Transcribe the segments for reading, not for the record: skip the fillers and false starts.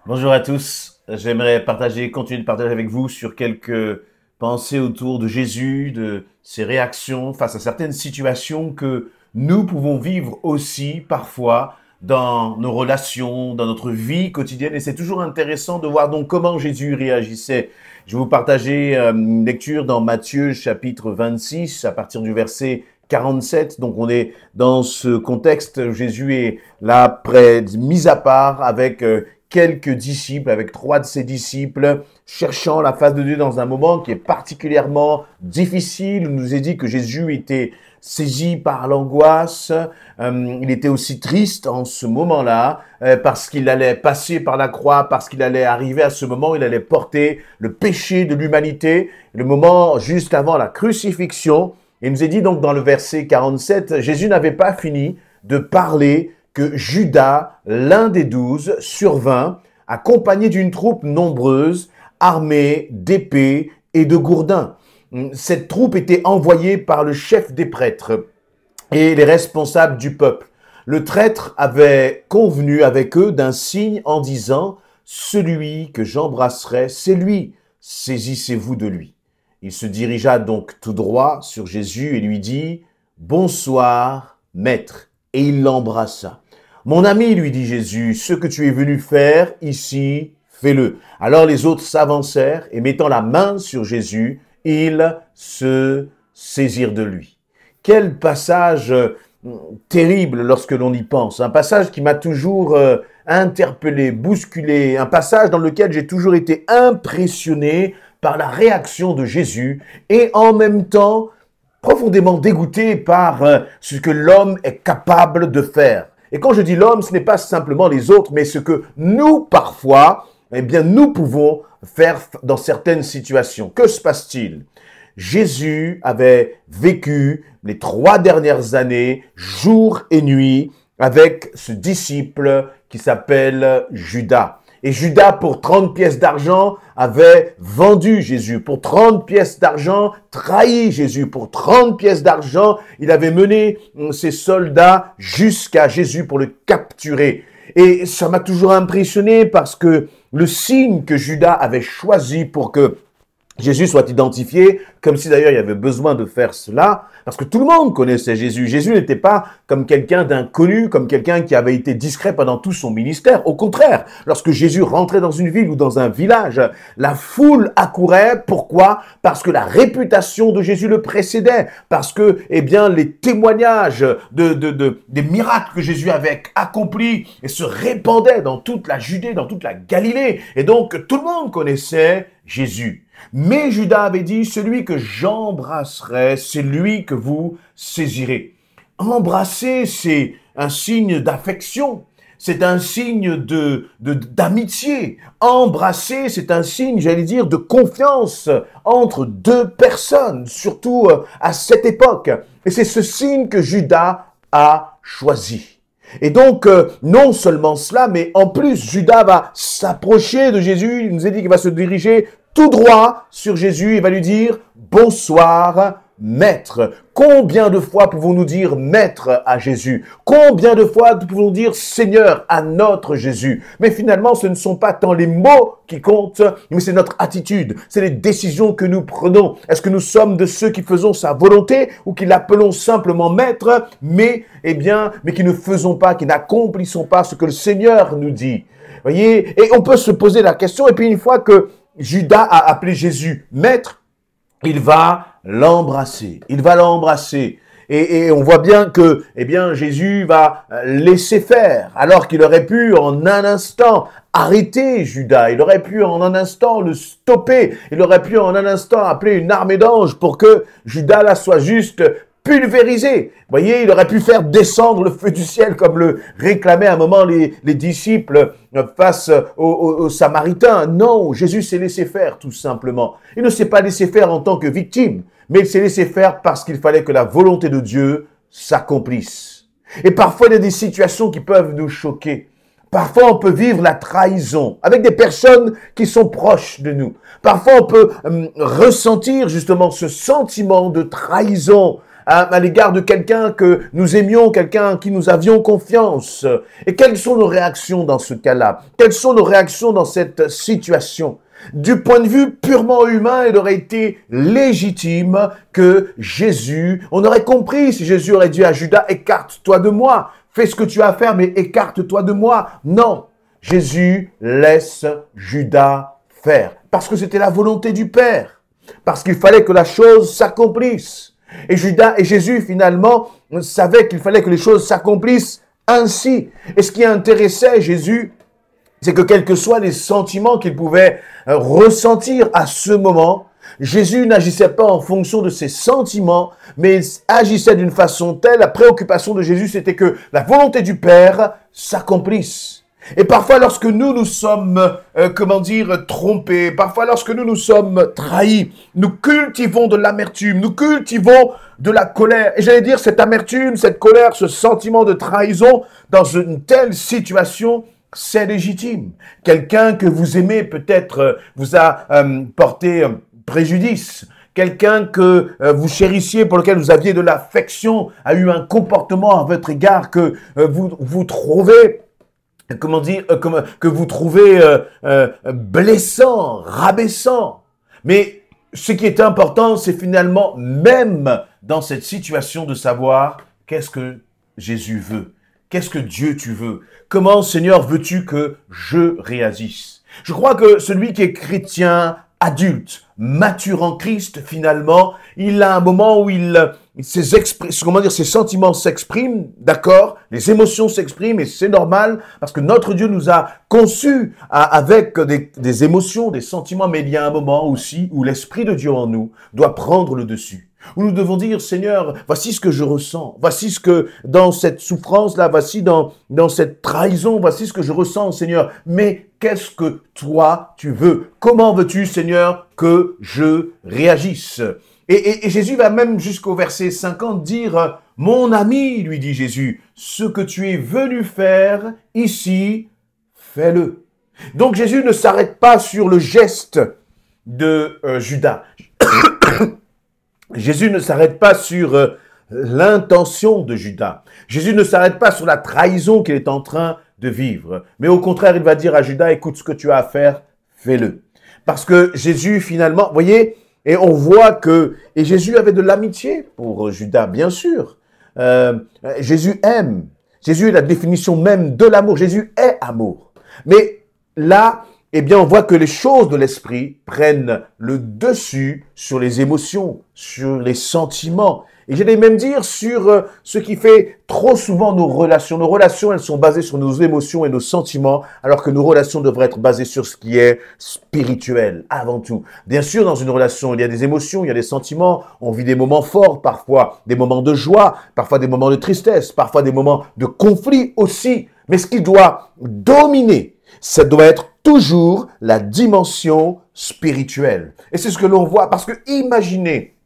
Bonjour à tous. J'aimerais continuer de partager avec vous sur quelques pensées autour de Jésus, de ses réactions face à certaines situations que nous pouvons vivre aussi parfois dans nos relations, dans notre vie quotidienne. Et c'est toujours intéressant de voir donc comment Jésus réagissait. Je vais vous partager une lecture dans Matthieu chapitre 26 à partir du verset 47. Donc on est dans ce contexte, Jésus est là près, mis à part avec quelques disciples, avec 3 de ses disciples, cherchant la face de Dieu dans un moment qui est particulièrement difficile. Il nous est dit que Jésus était saisi par l'angoisse. Il était aussi triste en ce moment-là parce qu'il allait passer par la croix, parce qu'il allait arriver à ce moment où il allait porter le péché de l'humanité, le moment juste avant la crucifixion. Il nous est dit donc dans le verset 47, Jésus n'avait pas fini de parler que Judas, l'un des 12, survint, accompagné d'une troupe nombreuse, armée d'épées et de gourdins. Cette troupe était envoyée par le chef des prêtres et les responsables du peuple. Le traître avait convenu avec eux d'un signe en disant « Celui que j'embrasserai, c'est lui, saisissez-vous de lui ». Il se dirigea donc tout droit sur Jésus et lui dit « Bonsoir, maître ». Et il l'embrassa. « Mon ami, lui dit Jésus, ce que tu es venu faire ici, fais-le. » Alors les autres s'avancèrent et mettant la main sur Jésus, ils se saisirent de lui. Quel passage terrible lorsque l'on y pense. Un passage qui m'a toujours interpellé, bousculé. Un passage dans lequel j'ai toujours été impressionné par la réaction de Jésus et en même temps profondément dégoûté par ce que l'homme est capable de faire. Et quand je dis l'homme, ce n'est pas simplement les autres, mais ce que nous, parfois, eh bien, nous pouvons faire dans certaines situations. Que se passe-t-il? Jésus avait vécu les 3 dernières années, jour et nuit, avec ce disciple qui s'appelle Judas. Et Judas, pour 30 pièces d'argent, avait vendu Jésus. Pour 30 pièces d'argent, trahi Jésus. Pour 30 pièces d'argent, il avait mené ses soldats jusqu'à Jésus pour le capturer. Et ça m'a toujours impressionné parce que le signe que Judas avait choisi pour que Jésus soit identifié, comme si d'ailleurs il y avait besoin de faire cela, parce que tout le monde connaissait Jésus. Jésus n'était pas comme quelqu'un d'inconnu, comme quelqu'un qui avait été discret pendant tout son ministère. Au contraire, lorsque Jésus rentrait dans une ville ou dans un village, la foule accourait. Pourquoi? Parce que la réputation de Jésus le précédait, parce que, eh bien, les témoignages des miracles que Jésus avait accomplis et se répandaient dans toute la Judée, dans toute la Galilée. Et donc, tout le monde connaissait Jésus. Mais Judas avait dit, celui que j'embrasserai, c'est lui que vous saisirez. Embrasser, c'est un signe d'affection. C'est un signe d'amitié. Embrasser, c'est un signe, j'allais dire, de confiance entre deux personnes, surtout à cette époque. Et c'est ce signe que Judas a choisi. Et donc, non seulement cela, mais en plus, Judas va s'approcher de Jésus. Il nous a dit qu'il va se diriger tout droit sur Jésus. Il va lui dire « Bonsoir, maître ». Combien de fois pouvons-nous dire « maître » à Jésus? Combien de fois pouvons-nous dire « Seigneur » à notre Jésus? Mais finalement, ce ne sont pas tant les mots qui comptent, mais c'est notre attitude, c'est les décisions que nous prenons. Est-ce que nous sommes de ceux qui faisons sa volonté ou qui l'appelons simplement maître, mais qui ne faisons pas, qui n'accomplissons pas ce que le Seigneur nous dit? Voyez, et on peut se poser la question, et puis une fois que Judas a appelé Jésus maître, il va l'embrasser. Il va l'embrasser. Et on voit bien que, Jésus va laisser faire, alors qu'il aurait pu en un instant arrêter Judas. Il aurait pu en un instant le stopper. Il aurait pu en un instant appeler une armée d'anges pour que Judas là soit juste pulvérisé. Vous voyez, il aurait pu faire descendre le feu du ciel comme le réclamaient à un moment les disciples face aux Samaritains. Non, Jésus s'est laissé faire tout simplement. Il ne s'est pas laissé faire en tant que victime, mais il s'est laissé faire parce qu'il fallait que la volonté de Dieu s'accomplisse. Et parfois, il y a des situations qui peuvent nous choquer. Parfois, on peut vivre la trahison avec des personnes qui sont proches de nous. Parfois, on peut ressentir justement ce sentiment de trahison à l'égard de quelqu'un que nous aimions, quelqu'un en qui nous avions confiance. Et quelles sont nos réactions dans ce cas-là? Quelles sont nos réactions dans cette situation? Du point de vue purement humain, il aurait été légitime que Jésus, on aurait compris si Jésus aurait dit à Judas, écarte-toi de moi, fais ce que tu as à faire, mais écarte-toi de moi. Non, Jésus laisse Judas faire, parce que c'était la volonté du Père, parce qu'il fallait que la chose s'accomplisse. Et Judas et Jésus, finalement, savaient qu'il fallait que les choses s'accomplissent ainsi. Et ce qui intéressait Jésus, c'est que quels que soient les sentiments qu'il pouvait ressentir à ce moment, Jésus n'agissait pas en fonction de ses sentiments, mais il agissait d'une façon telle, la préoccupation de Jésus, c'était que la volonté du Père s'accomplisse. Et parfois, lorsque nous sommes, trompés, parfois lorsque nous sommes trahis, nous cultivons de l'amertume, nous cultivons de la colère. Et j'allais dire, cette amertume, cette colère, ce sentiment de trahison, dans une telle situation, c'est légitime. Quelqu'un que vous aimez peut-être vous a porté préjudice. Quelqu'un que vous chérissiez, pour lequel vous aviez de l'affection, a eu un comportement à votre égard que vous trouvez, que vous trouvez blessant, rabaissant. Mais ce qui est important, c'est finalement, même dans cette situation, de savoir qu'est-ce que Jésus veut. Qu'est-ce que Dieu tu veux? Comment, Seigneur, veux-tu que je réagisse? Je crois que celui qui est chrétien, adulte, mature en Christ, finalement, il a un moment où ses sentiments s'expriment, d'accord? Les émotions s'expriment et c'est normal parce que notre Dieu nous a conçus avec des émotions, des sentiments, mais il y a un moment aussi où l'Esprit de Dieu en nous doit prendre le dessus. Où nous devons dire, Seigneur, voici ce que je ressens, voici ce que, dans cette souffrance-là, voici dans cette trahison, voici ce que je ressens, Seigneur. Mais qu'est-ce que toi, tu veux? Comment veux-tu, Seigneur, que je réagisse? Et Jésus va même jusqu'au verset 50 dire, mon ami, lui dit Jésus, ce que tu es venu faire ici, fais-le. Donc Jésus ne s'arrête pas sur le geste de Judas. Jésus ne s'arrête pas sur l'intention de Judas. Jésus ne s'arrête pas sur la trahison qu'il est en train de vivre. Mais au contraire, il va dire à Judas, écoute, ce que tu as à faire, fais-le. Parce que Jésus, finalement, vous voyez, et on voit que, et Jésus avait de l'amitié pour Judas, bien sûr. Jésus aime. Jésus est la définition même de l'amour. Jésus est amour. Mais là, eh bien, on voit que les choses de l'esprit prennent le dessus sur les émotions, sur les sentiments. Et j'allais même dire sur ce qui fait trop souvent nos relations. Nos relations, elles sont basées sur nos émotions et nos sentiments, alors que nos relations devraient être basées sur ce qui est spirituel, avant tout. Bien sûr, dans une relation, il y a des émotions, il y a des sentiments. On vit des moments forts, parfois des moments de joie, parfois des moments de tristesse, parfois des moments de conflit aussi. Mais ce qui doit dominer, ça doit être toujours la dimension spirituelle. Et c'est ce que l'on voit, parce que imaginez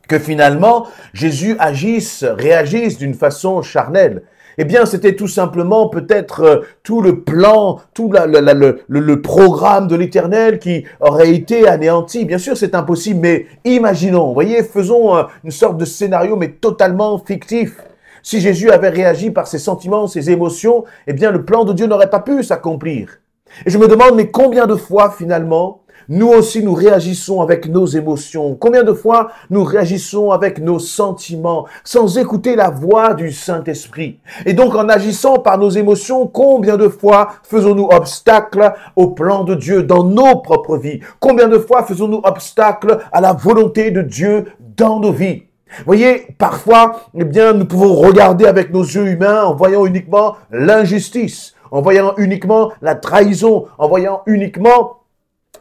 que finalement, Jésus réagisse d'une façon charnelle. Eh bien, c'était tout simplement peut-être tout le plan, tout le programme de l'Éternel qui aurait été anéanti. Bien sûr, c'est impossible, mais imaginons, vous voyez, faisons une sorte de scénario, mais totalement fictif. Si Jésus avait réagi par ses sentiments, ses émotions, eh bien, le plan de Dieu n'aurait pas pu s'accomplir. Et je me demande, mais combien de fois, finalement, nous aussi, nous réagissons avec nos émotions? Combien de fois nous réagissons avec nos sentiments sans écouter la voix du Saint-Esprit? Et donc, en agissant par nos émotions, combien de fois faisons-nous obstacle au plan de Dieu dans nos propres vies? Combien de fois faisons-nous obstacle à la volonté de Dieu dans nos vies? Vous voyez, parfois, eh bien, nous pouvons regarder avec nos yeux humains en voyant uniquement l'injustice, en voyant uniquement la trahison, en voyant uniquement,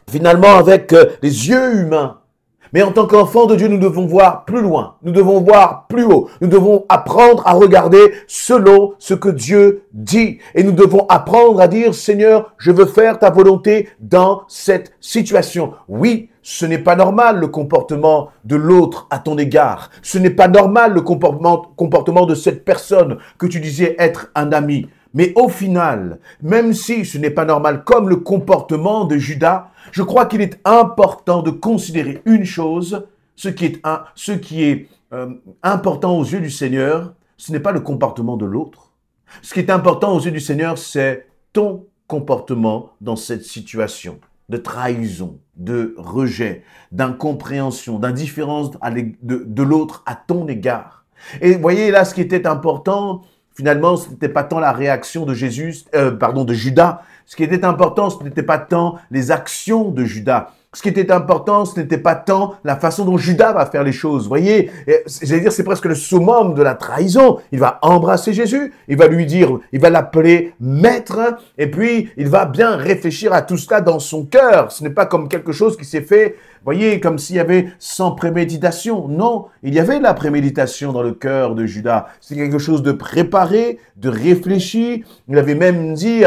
finalement, avec les yeux humains. Mais en tant qu'enfants de Dieu, nous devons voir plus loin, nous devons voir plus haut, nous devons apprendre à regarder selon ce que Dieu dit. Et nous devons apprendre à dire, Seigneur, je veux faire ta volonté dans cette situation. Oui, ce n'est pas normal le comportement de l'autre à ton égard. Ce n'est pas normal le comportement de cette personne que tu disais être un ami. Mais au final, même si ce n'est pas normal comme le comportement de Judas, je crois qu'il est important de considérer une chose, Ce qui est important aux yeux du Seigneur, ce n'est pas le comportement de l'autre. Ce qui est important aux yeux du Seigneur, c'est ton comportement dans cette situation de trahison, de rejet, d'incompréhension, d'indifférence de l'autre à ton égard. Et voyez là, ce qui était important, finalement, ce n'était pas tant la réaction de de Judas. Ce qui était important, ce n'était pas tant les actions de Judas. Ce qui était important, ce n'était pas tant la façon dont Judas va faire les choses. Vous voyez, j'allais dire, c'est presque le summum de la trahison. Il va embrasser Jésus, il va lui dire, il va l'appeler maître, et puis il va bien réfléchir à tout cela dans son cœur. Ce n'est pas comme quelque chose qui s'est fait, vous voyez, comme s'il y avait sans préméditation. Non, il y avait de la préméditation dans le cœur de Judas. C'est quelque chose de préparé, de réfléchi. Il avait même dit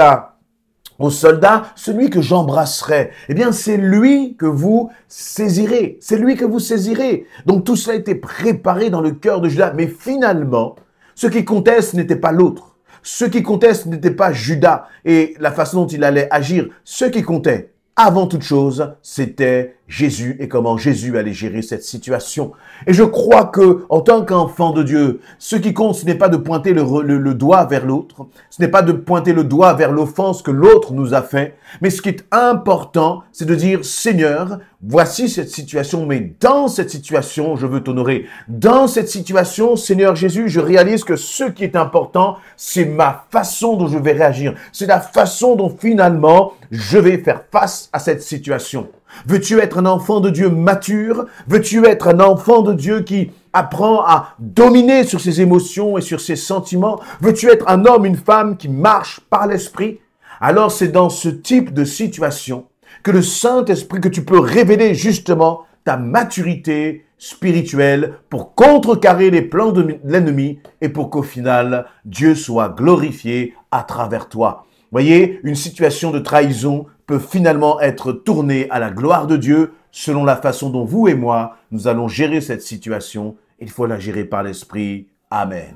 aux soldats, celui que j'embrasserai, eh bien, c'est lui que vous saisirez. C'est lui que vous saisirez. Donc, tout cela a été préparé dans le cœur de Judas. Mais finalement, ce qui comptait, ce n'était pas l'autre. Ce qui comptait, ce n'était pas Judas et la façon dont il allait agir. Ce qui comptait, avant toute chose, c'était Jésus et comment Jésus allait gérer cette situation. Et je crois que, en tant qu'enfant de Dieu, ce qui compte, ce n'est pas de pointer le doigt vers l'autre, ce n'est pas de pointer le doigt vers l'offense que l'autre nous a fait, mais ce qui est important, c'est de dire, Seigneur, voici cette situation, mais dans cette situation, je veux t'honorer. Dans cette situation, Seigneur Jésus, je réalise que ce qui est important, c'est ma façon dont je vais réagir. C'est la façon dont finalement, je vais faire face à cette situation. Veux-tu être un enfant de Dieu mature? Veux-tu être un enfant de Dieu qui apprend à dominer sur ses émotions et sur ses sentiments? Veux-tu être un homme, une femme qui marche par l'Esprit? Alors c'est dans ce type de situation que le Saint-Esprit, que tu peux révéler justement ta maturité spirituelle pour contrecarrer les plans de l'ennemi et pour qu'au final, Dieu soit glorifié à travers toi. Voyez, une situation de trahison peut finalement être tournée à la gloire de Dieu selon la façon dont vous et moi, nous allons gérer cette situation. Il faut la gérer par l'Esprit. Amen.